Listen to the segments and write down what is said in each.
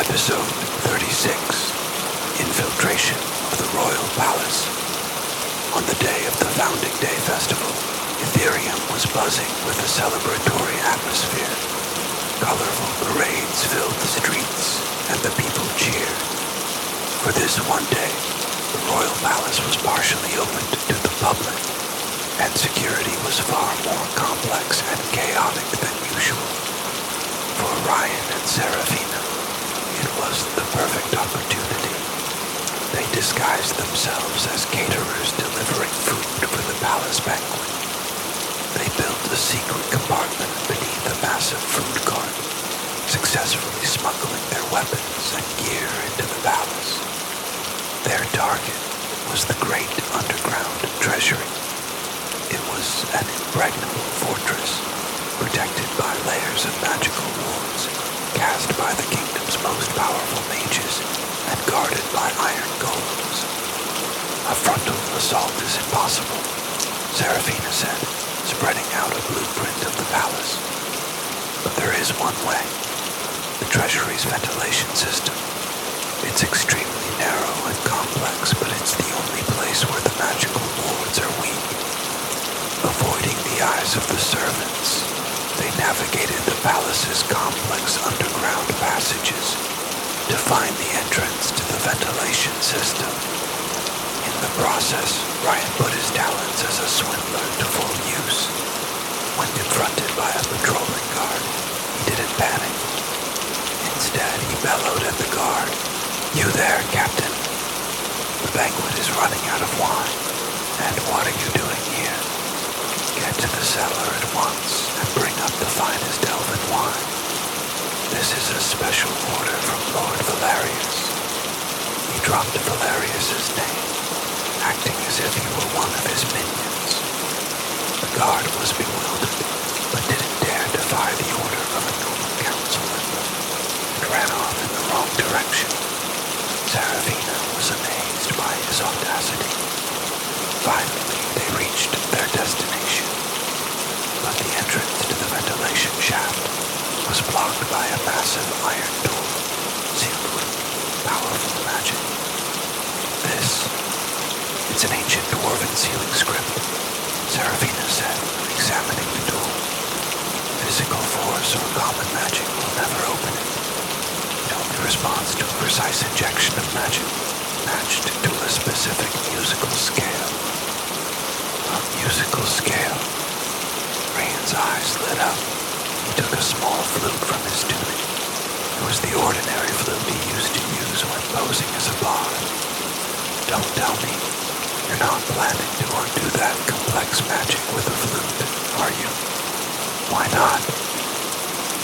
Episode 36, Infiltration of the Royal Palace. On the day of the Founding Day Festival, Ethereum was buzzing with a celebratory atmosphere. Colorful parades filled the streets, and the people cheered. For this one day, the Royal Palace was partially opened to the public, and security was far more complex and chaotic than usual. For Ryan and Serafina, it was the perfect opportunity. They disguised themselves as caterers delivering food for the palace banquet. They built a secret compartment beneath a massive food cart, successfully smuggling their weapons and gear into the palace. Their target was the great underground treasury. It was an impregnable fortress, protected by layers of magical wards cast by the kingdom's most powerful mages and guarded by iron golems. A frontal assault is impossible, Serafina said, spreading out a blueprint of the palace. But there is one way. The treasury's ventilation system. It's extremely narrow and complex, but it's the only place where the magical wards are weak. Avoiding the eyes of the servants, they navigated the palace's complex underground passages to find the entrance to the ventilation system. In the process, Ryan put his talents as a swindler to full use. When confronted by a patrolling guard, he didn't panic. Instead, he bellowed at the guard, "You there, Captain? The banquet is running out of wine, and what are you doing here? Get to the cellar at once and bring up the finest elven wine. This is a special order from Lord Valerius." He dropped Valerius's name, acting as if he were one of his minions. The guard was bewildered, but didn't dare defy the order of a normal council member, and ran off in the wrong direction. Serafina was amazed by his audacity. Finally, they reached their destination, but the entrance to the ventilation shaft was blocked by a massive iron door, sealed with powerful magic. It's an ancient dwarven sealing script, Serafina said, examining the door. Physical force or common magic will never open it. It only responds to a precise injection of magic, matched to a specific musical scale. A musical scale. Ryan's eyes lit up. He took a small flute from his tunic. It was the ordinary flute he used to use when posing as a bard. Don't tell me you're not planning to undo that complex magic with a flute, are you? Why not?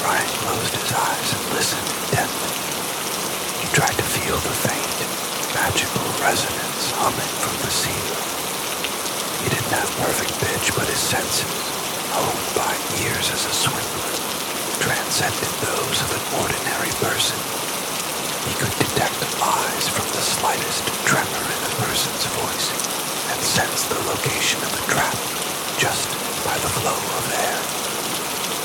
Ryan closed his eyes and listened intently. He tried to feel the faint, magical resonance humming from the ceiling. He didn't have perfect pitch, but his senses, honed by years as a swindler, transcended those of an ordinary person. He could detect lies from the slightest tremor in a person's voice and sense the location of a trap just by the flow of air.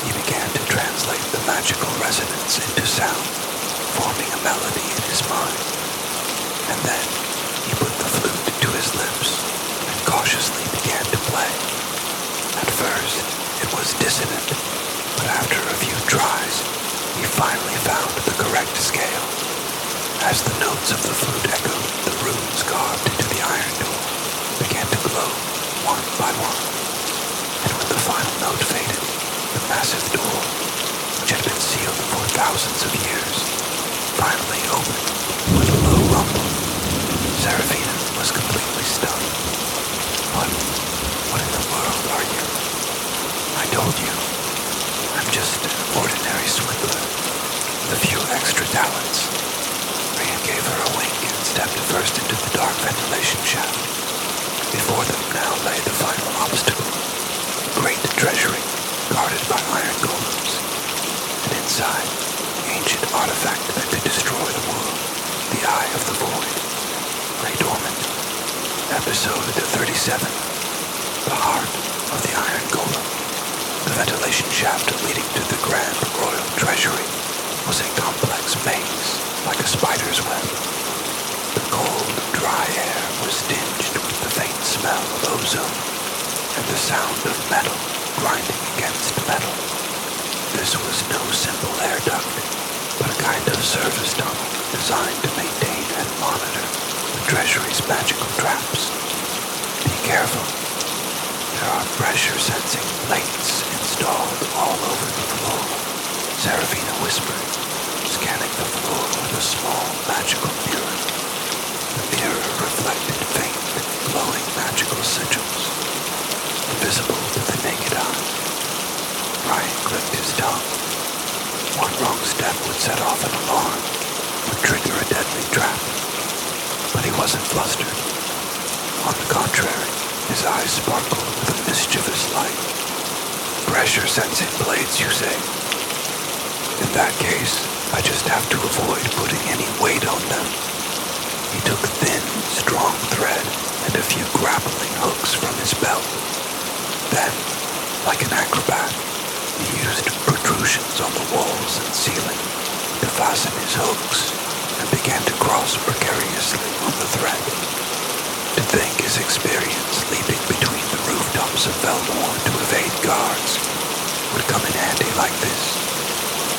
He began to translate the magical resonance into sound, forming a melody in his mind. And then he put the flute to his lips and cautiously began to play. At first, it was dissonant, but after a few tries, he finally found the correct scale. As the notes of the flute echoed, the runes carved into the iron door began to glow one by one. And when the final note faded, the massive door, which had been sealed for thousands of years, finally opened with a low rumble. Serafina was completely stunned. What in the world are you? I told you, I'm just an ordinary swindler with a few extra talents. Ryan gave her a wink and stepped first into the dark ventilation shaft. Before them now lay the final obstacle, a great treasury guarded by iron golems. And inside, the ancient artifact that could destroy the world, the Eye of the Void, lay dormant. Episode 37, The Heart of the Iron Golem. The ventilation shaft leading to the Grand Royal Treasury was a complex maze like a spider's web. The cold, dry air was tinged with the faint smell of ozone and the sound of metal grinding against metal. This was no simple air duct, but a kind of service tunnel designed to maintain and monitor the treasury's magical traps. Be careful. There are pressure-sensing plates installed all over the floor, Serafina whispered, scanning the floor with a small magical mirror. The mirror reflected faint, glowing magical sigils, invisible to the naked eye. Ryan clicked his tongue. One wrong step would set off an alarm, would trigger a deadly trap. But he wasn't flustered. On the contrary, his eyes sparkled with a mischievous light. Pressure-sensing blades, you say? In that case, I just have to avoid putting any weight on them. He took thin, strong thread and a few grappling hooks from his belt. Then, like an acrobat, he used protrusions on the walls and ceiling to fasten his hooks and began to cross precariously on the thread. To think his experience leaping between the rooftops of Belmore to evade guards would come in handy like this.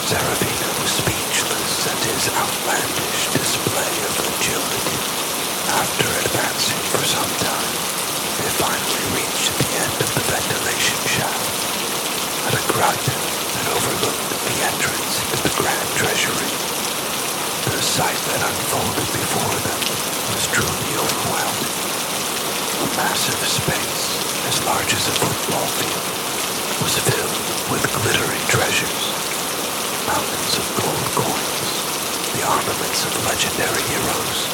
Serafina was speechless at his outlandish display of agility. After advancing for some time, they finally reached the end of the ventilation shaft, at a grot that overlooked the entrance into the Grand Treasury. The sight that unfolded before them was truly overwhelming. A massive space, as large as a football field, was filled with glittering treasures, mountains of gold coins, the armaments of legendary heroes,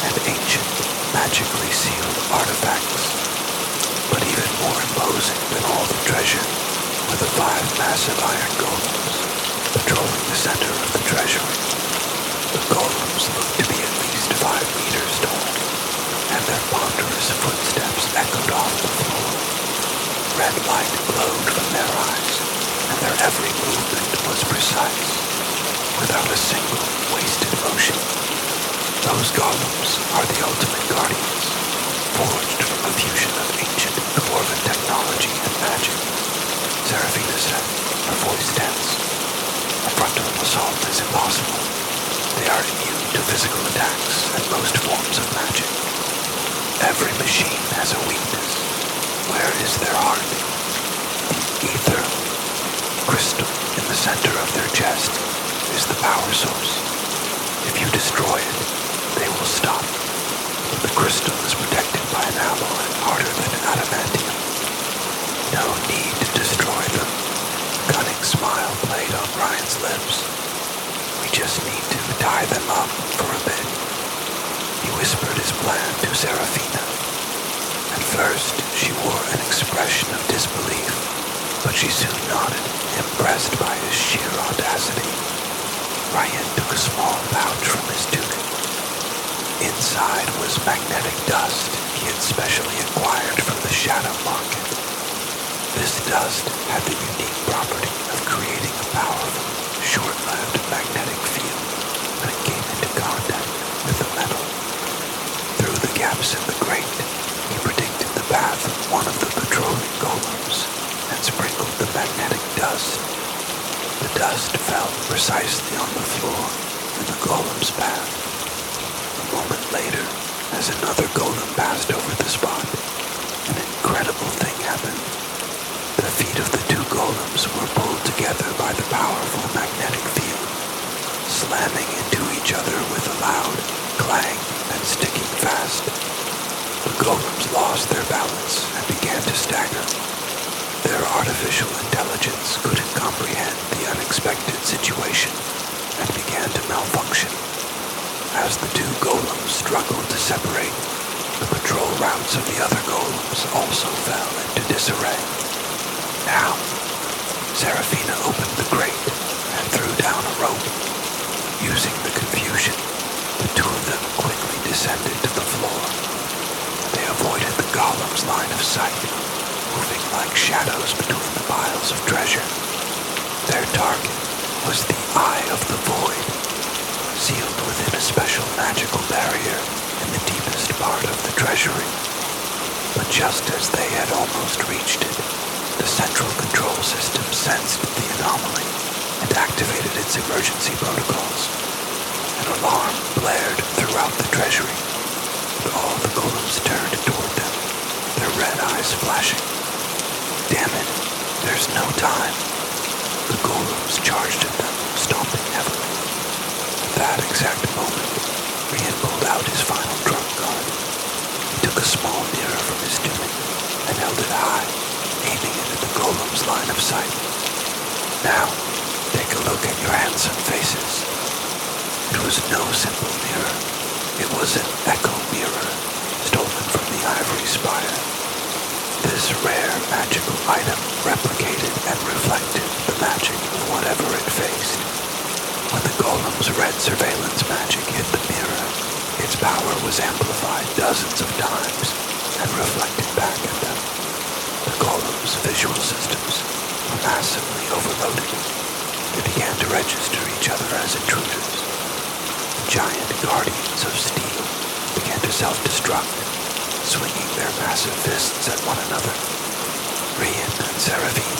and ancient, magically sealed artifacts. But even more imposing than all the treasure were the 5 massive iron golems patrolling the center of the treasury. The golems looked to be at least 5 meters tall, and their ponderous footsteps echoed off the floor. Red light glowed from their eyes, and their every movement was precise, without a single wasted motion. Those golems are the ultimate guardians, forged from a fusion of ancient dwarven technology and magic, Serafina said, her voice tense. A frontal assault is impossible. They are immune to physical attacks and most forms of magic. Every machine has a weakness. Where is their heart? The ether crystal in the center of their chest is the power source. If you destroy it, they will stop. But the crystal is protected by an alloy harder than adamantium. No need to destroy them. A cunning smile played on Ryan's lips. We just need to tie them up for a bit. He whispered his plan to Serafina. At first, she wore an expression of disbelief, but she soon nodded, impressed by his sheer audacity. Ryan took a small pouch from his tunic. Inside was magnetic dust he had specially acquired from the shadow market. This dust had the unique property of creating a powerful, short-lived magnetic field when it came into contact with the metal. Through the gaps in the grate, he predicted the path of one of the patrolling golems and sprinkled the magnetic dust. The dust fell precisely on the floor in the golem's path. A moment later, as another golem passed over the spot, an incredible thing happened. The feet of the 2 golems were pulled together by the powerful magnetic field, slamming into each other with a loud clang and sticking fast. The golems lost their balance and began to stagger. Their artificial intelligence couldn't comprehend the unexpected situation and began to malfunction. As the 2 golems struggled to separate, the patrol routes of the other golems also fell into disarray. Now, Serafina opened the grate and threw down a rope. Using the confusion, the 2 of them quickly descended to the floor. They avoided the golem's line of sight, moving like shadows between the piles of treasure. Their target was the Eye of the Void, sealed part of the treasury. But just as they had almost reached it, the central control system sensed the anomaly and activated its emergency protocols. An alarm blared throughout the treasury, and all the golems turned toward them, their red eyes flashing. Damn it, there's no time. The golems charged at them, stomping heavily. At that exact moment, Rian pulled out his final trump card. He took a small mirror from his tunic and held it high, aiming it at the golem's line of sight. Now, take a look at your handsome faces. It was no simple mirror. It was an echo mirror, stolen from the ivory spire. This rare magical item replicated and reflected the magic of whatever it faced. When the golem's red surveillance magic hit the mirror, its power was amplified dozens of times and reflected back at them. The golem's visual systems were massively overloaded. They began to register each other as intruders. The giant guardians of steel began to self-destruct, swinging their massive fists at one another. Rian and Seraphine